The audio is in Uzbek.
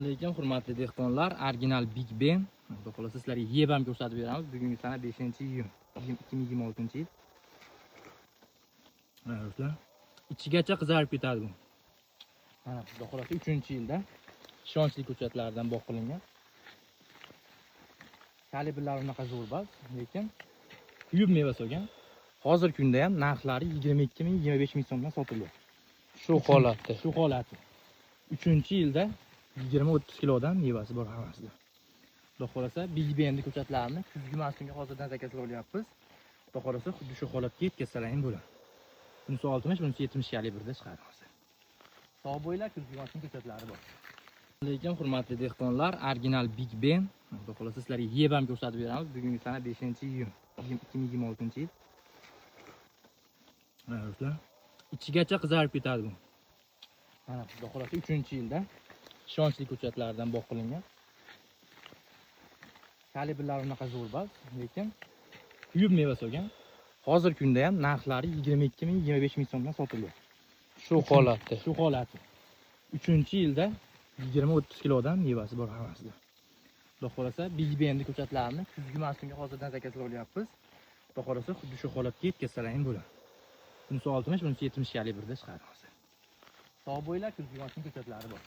Lekin hurmatli dehqonlar, original Big Ben, xudo xolasa sizlarga yeb ham ko'rsatib beramiz. Bugungi sana 5-iyun 2026-yil. Mana do'stlar, ichigacha qizarib ketadi bu. Mana xudo xolasa 3-yilda ishonchli ko'chatlardan bog' qilingan. Kalibrlar unaqa zo'r emas, lekin kuyib meva solgan. Hozir kunda ham narxlari 22 ming, 25 ming so'mdan sotiladi. Shu holati. 3-yilda 20-30 kilodan mevasi bor hammasida. Xudo xolasa Big Ben'ni ko'chatlarini kuzgi mavsumga hozirdan zakaz olyapmiz. Xudo xolasa xuddi shu holatga yetkazsalaring bo'ladi. Bunisi 60, bunisi 70 kalibrda chiqadi hozir. Sog' bo'ylar kuzgi mavsum ko'chatlari bor. Lekin hurmatli dehqonlar, original Big Ben, xudo xolasa sizlarga yeb ham ko'rsatib beramiz. Bugungi sana 5-iyun 2026-yil. Mana do'stlar, ichigacha qizarib ketadi bu. Mana xudo xolasa 3-yilda ishonchli ko'chatlardan bog' qilingan. Kalibrlar unaqa zo'r emas, lekin kuyib meva solgan. Hozir kunda ham narxlari 22 ming, 25 ming so'mdan sotiladi. Shu holati. 3-yilda 20-30 kilodan mevasi bor hammasida. Xudo xolasa Big Ben'ni ko'chatlarini kuzgi mavsumga hozirdan zakaz olyapmiz. Xudo xolasa xuddi shu holatga yetkazsalaring bo'ladi. Bunisi 60, bunisi 70 kalibrda chiqadi hozir. Sog' bo'ylar kuzgi mavsum ko'chatlari bor.